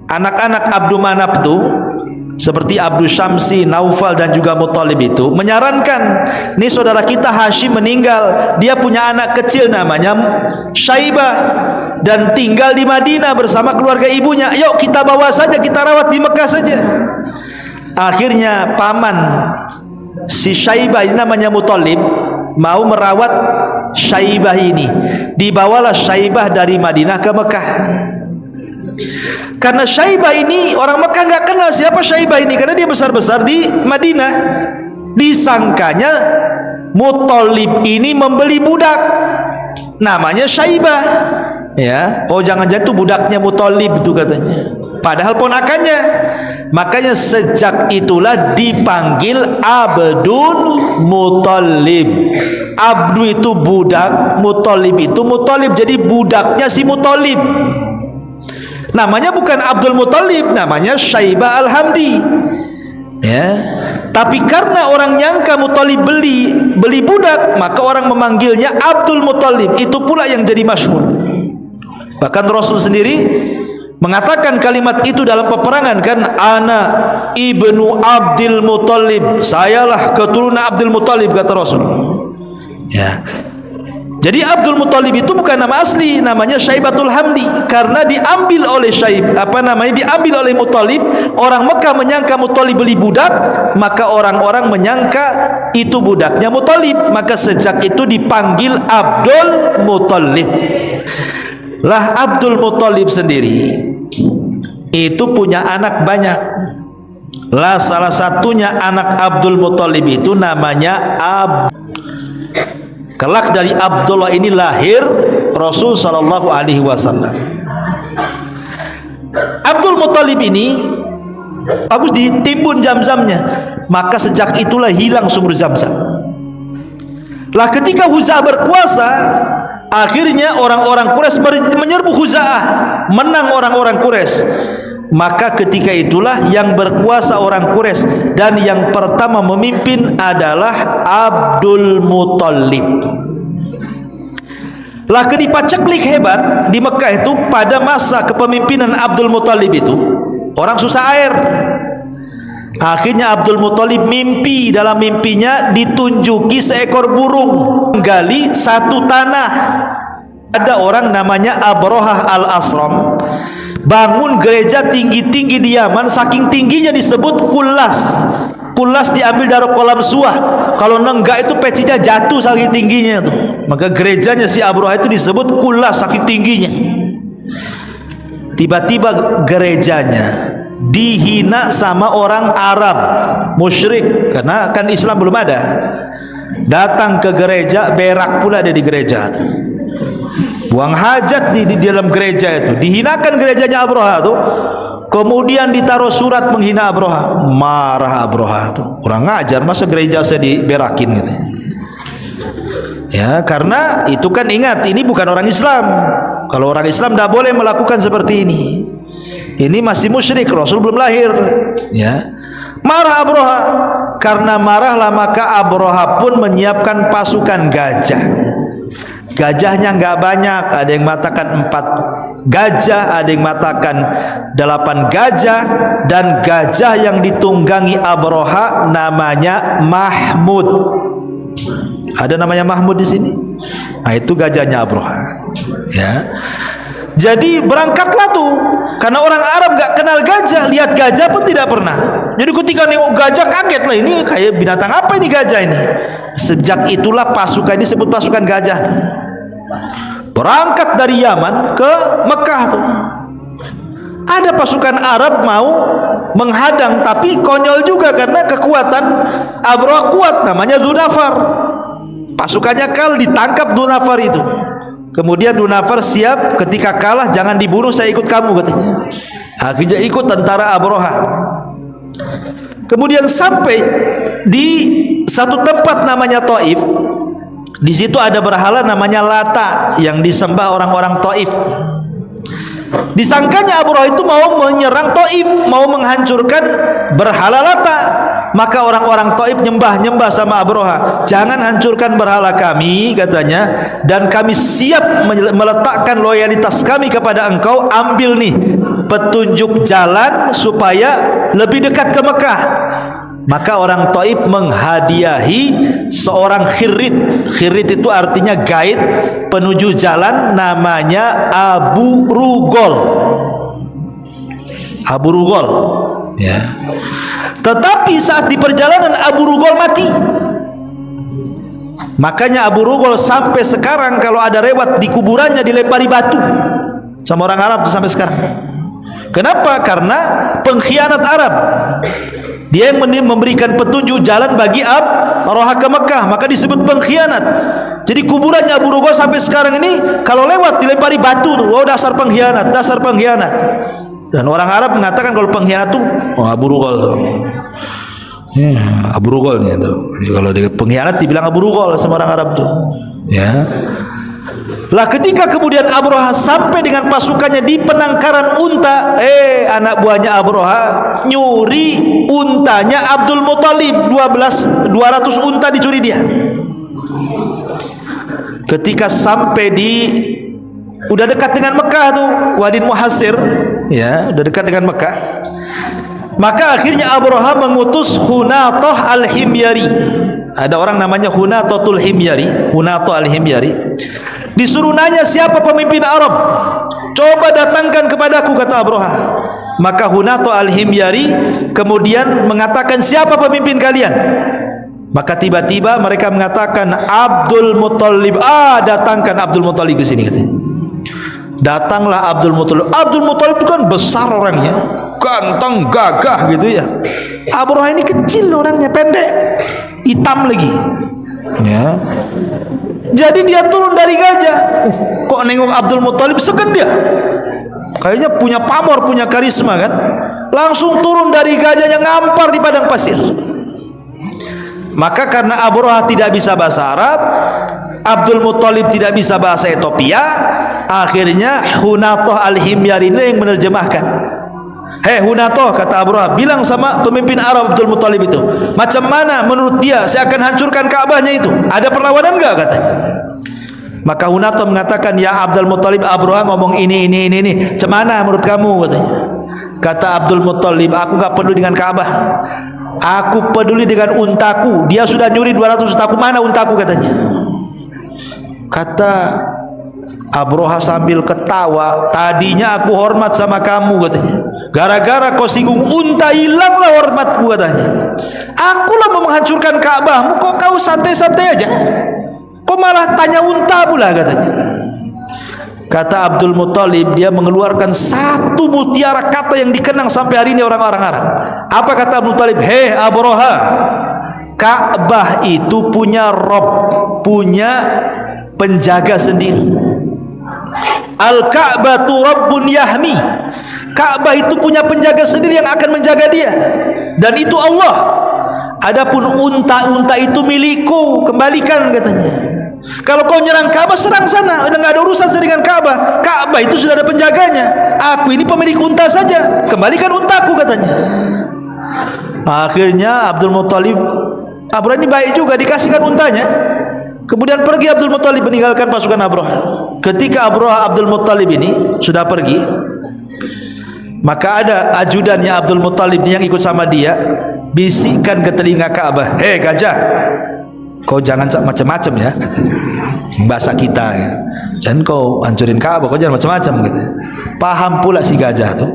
anak-anak Abdul Manaf itu seperti Abdul Syamsi, Naufal dan juga Muttalib itu menyarankan, nih saudara kita Hashim meninggal, dia punya anak kecil namanya Syaibah dan tinggal di Madinah bersama keluarga ibunya, yuk kita bawa saja, kita rawat di Mekah saja. Akhirnya paman si Syaibah ini namanya Muttalib mau merawat Syaibah ini. Dibawalah Syaibah dari Madinah ke Mekah. Karena Syaibah ini orang Mekah nggak kenal siapa Syaibah ini, karena dia besar-besar di Madinah. Disangkanya Muttalib ini membeli budak namanya Syaibah ya. Oh jangan-jangan itu budaknya Muttalib itu katanya. padahal ponakannya. Makanya sejak itulah dipanggil Abdul Muthalib. Abdu itu budak, Muthalib itu Muthalib, jadi budaknya si Muthalib. Namanya bukan Abdul Muthalib, namanya Syaibah Al-Hamdi. Ya. Tapi karena orang nyangka Muthalib beli budak, maka orang memanggilnya Abdul Muthalib. Itu pula yang jadi masyhur. Bahkan Rasul sendiri mengatakan kalimat itu dalam peperangan kan, ana ibnu Abdul Muthalib, sayalah keturunan Abdul Muthalib, kata Rasul. Ya. Jadi Abdul Muthalib itu bukan nama asli, namanya Syaibatul Hamdi, karena diambil oleh diambil oleh Muthalib. Orang Mekah menyangka Muthalib beli budak, maka orang-orang menyangka itu budaknya Muthalib, maka sejak itu dipanggil Abdul Muthalib. Lah Abdul Muthalib sendiri itu punya anak banyak. Lah salah satunya anak Abdul Muthalib itu namanya kelak dari Abdullah ini lahir Rasul sallallahu alaihi wasallam. Abdul Muthalib ini bagus ditimbun Zamzamnya, maka sejak itulah hilang sumber Zamzam. Lah ketika Huza'ah berkuasa, akhirnya orang-orang Quraisy menyerbu Huza'ah, menang orang-orang Quraisy. Maka ketika itulah yang berkuasa orang Quraisy, dan yang pertama memimpin adalah Abdul Muthalib. Lah kedipaceklik hebat di Mekah itu pada masa kepemimpinan Abdul Muthalib itu orang susah air. Akhirnya Abdul Muthalib mimpi, dalam mimpinya ditunjuki seekor burung menggali satu tanah. Ada orang namanya Abrahah Al-Asram bangun gereja tinggi-tinggi di Yaman, saking tingginya disebut kulas. Kulas diambil dari kolam suah. Kalau nenggak itu pecinya jatuh saking tingginya tuh. Maka gerejanya si Abrahah itu disebut kulas saking tingginya. Tiba-tiba gerejanya dihina sama orang Arab musyrik, karena kan Islam belum ada. Datang ke gereja, berak pula dia di gereja tuh. Buang hajat di dalam gereja itu, dihinakan gerejanya Abrahah tuh. Kemudian ditaruh surat menghina Abrahah, marah Abrahah tuh. Orang ngajar, masa gereja saya diberakin gitu. Ya, karena itu kan ingat, ini bukan orang Islam. Kalau orang Islam tidak boleh melakukan seperti ini. Ini masih musyrik, Rasul belum lahir. Ya. Marah Abrahah. Karena marahlah maka Abrahah pun menyiapkan pasukan gajah. Gajahnya nggak banyak, ada yang mengatakan 4 gajah, ada yang mengatakan 8 gajah, dan gajah yang ditunggangi Abrahah namanya Mahmud. Ada namanya Mahmud di sini. Nah, itu gajahnya Abrahah. Ya. Jadi berangkatlah tuh, karena orang Arab nggak kenal gajah, lihat gajah pun tidak pernah. Jadi ketika nengok gajah kaget lah, ini kayak binatang apa ini gajah ini. Sejak itulah pasukan ini disebut pasukan gajah. Berangkat dari Yaman ke Mekah tuh. Ada pasukan Arab mau menghadang, tapi konyol juga karena kekuatan Abrahah kuat, namanya Dzunafar. Pasukannya ditangkap Dzunafar itu. Kemudian Dzunafar siap, ketika kalah jangan dibunuh, saya ikut kamu katanya. Akhirnya ikut tentara Abrahah. Kemudian sampai di satu tempat namanya Taif. Di situ ada berhala namanya Lata yang disembah orang-orang Taif. Disangkanya Abrahah itu mau menyerang Taif, mau menghancurkan berhala Lata. Maka orang-orang Taif nyembah sama Abrahah. Jangan hancurkan berhala kami, katanya, dan kami siap meletakkan loyalitas kami kepada engkau. Ambil nih petunjuk jalan supaya lebih dekat ke Mekah. Maka orang Taif menghadiahi seorang khirit. Khirit itu artinya guide, penuju jalan, namanya Abu Rugol. Abu Rugol, ya. Tetapi saat di perjalanan Abu Rugol mati. Makanya Abu Rugol sampai sekarang kalau ada lewat di kuburannya dilempari batu sama orang Arab sampai sekarang. Kenapa? Karena pengkhianat Arab. Dia yang memberikan petunjuk jalan bagi Abrahah ke Mekah, maka disebut pengkhianat. Jadi kuburannya Abu Rugol sampai sekarang ini kalau lewat dilempari batu tuh. Oh, dasar pengkhianat, dasar pengkhianat. Dan orang Arab mengatakan kalau pengkhianat tuh Abu Rugol tuh. Ya, Abu Rugol nih tuh. Ya, kalau dia pengkhianat dibilang Abu Rugol sama orang Arab tuh. Ya. Lah ketika kemudian Abraha sampai dengan pasukannya di penangkaran unta, anak buahnya Abraha nyuri untanya Abdul Muthalib, 200 unta dicuri dia. Ketika sampai udah dekat dengan Mekah tuh, Wadin Muhassir, ya, udah dekat dengan Mekah. Maka akhirnya Abraha mengutus Hunatah al-Himyari. Ada orang namanya Hunatatul Himyari, Hunatah al-Himyari. Disuruh nanya siapa pemimpin Arab. Coba datangkan kepadaku, kata Abraha. Maka Hunatah al-Himyari kemudian mengatakan, siapa pemimpin kalian? Maka tiba-tiba mereka mengatakan Abdul Muthalib. Datangkan Abdul Muthalib ke sini, katanya. Datanglah Abdul Muthalib. Abdul Muthalib itu kan besar orangnya, ganteng, gagah gitu ya. Abraha ini kecil orangnya, pendek, hitam lagi. Ya. Jadi dia turun dari gajah. Kok nengok Abdul Muthalib segen dia. Kayaknya punya pamor, punya karisma kan. Langsung turun dari gajahnya, ngampar di padang pasir. Maka karena Abraha tidak bisa bahasa Arab, Abdul Muthalib tidak bisa bahasa Ethiopia, akhirnya Hunatah al-Himyari ini yang menerjemahkan. Hei Hunatah, kata Abraha, bilang sama pemimpin Arab Abdul Muthalib itu, macam mana menurut dia saya akan hancurkan Ka'bahnya itu? Ada perlawanan enggak, katanya. Maka Hunatah mengatakan, ya Abdul Muthalib, Abraha ngomong ini. Macam mana menurut kamu, katanya. Kata Abdul Muthalib, aku enggak peduli dengan Ka'bah. Aku peduli dengan untaku. Dia sudah nyuri 200 untaku, mana untaku, katanya. Kata Abraha sambil ketawa, tadinya aku hormat sama kamu, katanya. Gara-gara kau singgung unta, hilanglah hormatku, katanya. Akulah mau menghancurkan Ka'bahmu, kok kau santai-santai aja? Kok malah tanya unta pula, katanya. Kata Abdul Muthalib, dia mengeluarkan satu mutiara kata yang dikenang sampai hari ini orang-orang Arab. Apa kata Abdul Muthalib? Hei Abraha, Ka'bah itu punya Rob, punya penjaga sendiri. Al-Ka'batu Rabbun Yahmi. Ka'bah itu punya penjaga sendiri yang akan menjaga dia, dan itu Allah. Adapun unta-unta itu milikku, kembalikan, katanya. Kalau kau nyerang Ka'bah, serang sana, udah nggak ada urusan dengan Ka'bah. Ka'bah itu sudah ada penjaganya. Aku ini pemilik unta saja, kembalikan untaku, katanya. Akhirnya Abdul Muthalib, Abraha ini baik juga, dikasihkan untanya. Kemudian pergi Abdul Muthalib meninggalkan pasukan Abraha. Ketika Abdul Muthalib ini sudah pergi, maka ada ajudannya Abdul Muthalib yang ikut sama dia, bisikkan ke telinga Ka'bah, hei gajah, kau jangan macam-macam ya, katanya. Bahasa kita ya. Jangan kau hancurin Ka'bah, kau jangan macam-macam, katanya. Paham pula si gajah tuh.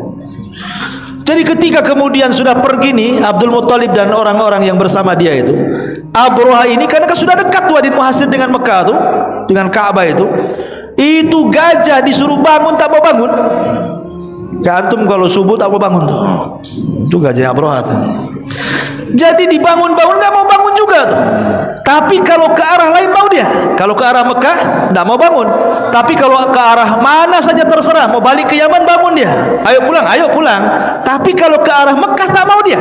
Jadi ketika kemudian sudah pergi nih Abdul Muthalib dan orang-orang yang bersama dia itu, Abraha ini karena sudah dekat Wadin Muhassir dengan Mekah tuh, dengan Ka'bah itu gajah disuruh bangun tak mau bangun. Antum kalau subuh tak mau bangun tuh, itu gajah Abraha tuh. Jadi dibangun-bangun nggak mau bangun juga tuh. Tapi kalau ke arah lain mau dia. Kalau ke arah Mekah nggak mau bangun. Tapi kalau ke arah mana saja terserah. Mau balik ke Yaman bangun dia. Ayo pulang, ayo pulang. Tapi kalau ke arah Mekah tak mau dia.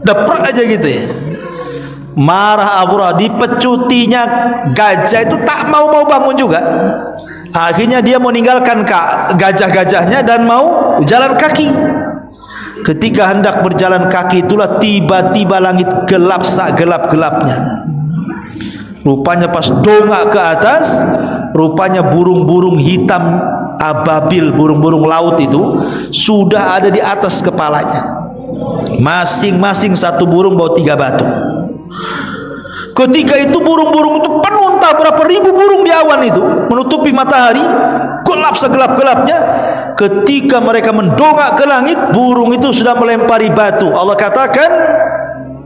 Deprak aja gitu ya. Marah Abraha, dipecutinya gajah itu tak mau bangun juga. Akhirnya dia meninggalkan gajah-gajahnya dan mau jalan kaki. Ketika hendak berjalan kaki itulah tiba-tiba langit gelap gelap-gelapnya. Rupanya pas dongak ke atas, rupanya burung-burung hitam ababil, burung-burung laut itu sudah ada di atas kepalanya. Masing-masing satu burung bawa 3 batu. Ketika itu burung-burung itu penuh, entah berapa ribu burung di awan itu menutupi matahari, gelap segelap-gelapnya. Ketika mereka mendongak ke langit, burung itu sudah melempari batu. Allah katakan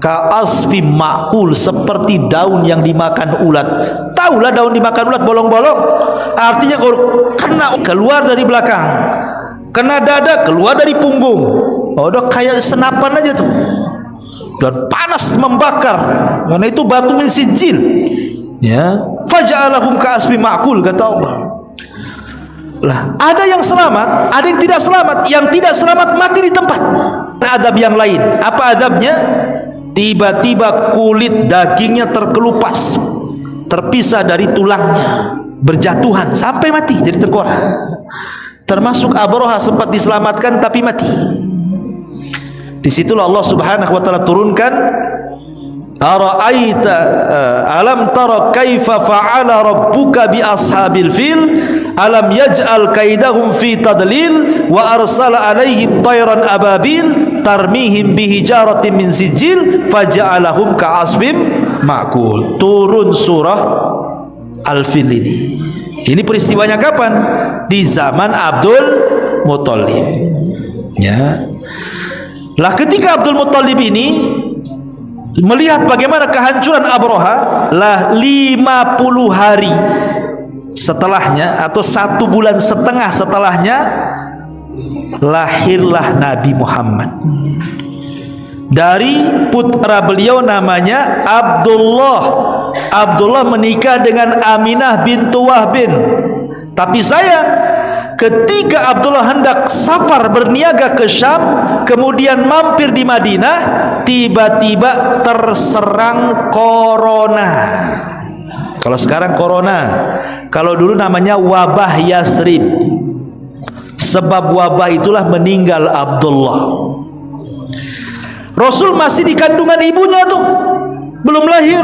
ka'asfi ma'kul, seperti daun yang dimakan ulat. Tahulah daun dimakan ulat bolong-bolong, artinya kalau kena keluar dari belakang, kena dada keluar dari punggung. Udah kayak senapan aja tuh, dan panas membakar, karena itu batu min sijil ya. Faja'alahum ka'asfi ma'kul, kata Allah. Lah, ada yang selamat, ada yang tidak selamat. Yang tidak selamat mati di tempat. Adab yang lain, apa adabnya? Tiba-tiba kulit dagingnya terkelupas, terpisah dari tulangnya, berjatuhan sampai mati jadi tengkorak. Termasuk Abraha sempat diselamatkan tapi mati. Disitulah Allah Subhanahu wa taala turunkan, ara'aita alam tara kaifa fa'ala rabbuka bi ashabil fil alam yaj'al kaidahum fi tadlil wa arsala alaihim tayran ababil tarmihim bihijaratin min sijil faja'alahum ka'asfim ma'kul. Turun surah Al-Fil ini. Ini peristiwanya kapan? Di zaman Abdul Muthalib. Ya. Lah ketika Abdul Muthalib ini melihat bagaimana kehancuran Abraha, lah 50 hari setelahnya atau 1 bulan setengah setelahnya lahirlah Nabi Muhammad. Dari putra beliau namanya Abdullah. Abdullah menikah dengan Aminah bintu Wahbin. Tapi sayang, ketika Abdullah hendak safar berniaga ke Syam, kemudian mampir di Madinah, tiba-tiba terserang corona. Kalau sekarang corona, kalau dulu namanya wabah Yathrib. Sebab wabah itulah meninggal Abdullah. Rasul masih di kandungan ibunya tuh, belum lahir.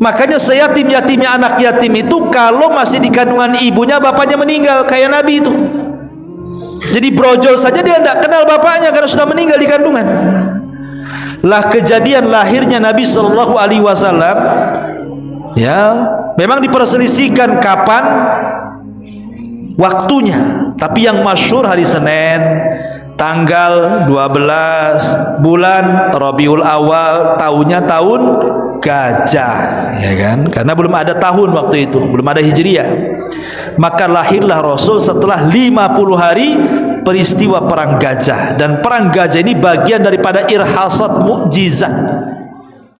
Makanya seyatim-yatimnya anak yatim itu kalau masih di kandungan ibunya, bapaknya meninggal, kayak Nabi itu. Jadi brojol saja dia tidak kenal bapaknya karena sudah meninggal di kandungan. Lah kejadian lahirnya Nabi Shallallahu Alaihi Wasallam, ya memang diperselisihkan kapan waktunya, tapi yang masyhur hari Senin tanggal 12 bulan Rabiul Awal, tahunnya tahun gajah, ya kan? Karena belum ada tahun waktu itu, belum ada Hijriah. Maka lahirlah Rasul setelah 50 hari peristiwa perang gajah. Dan perang gajah ini bagian daripada irhasat mukjizat,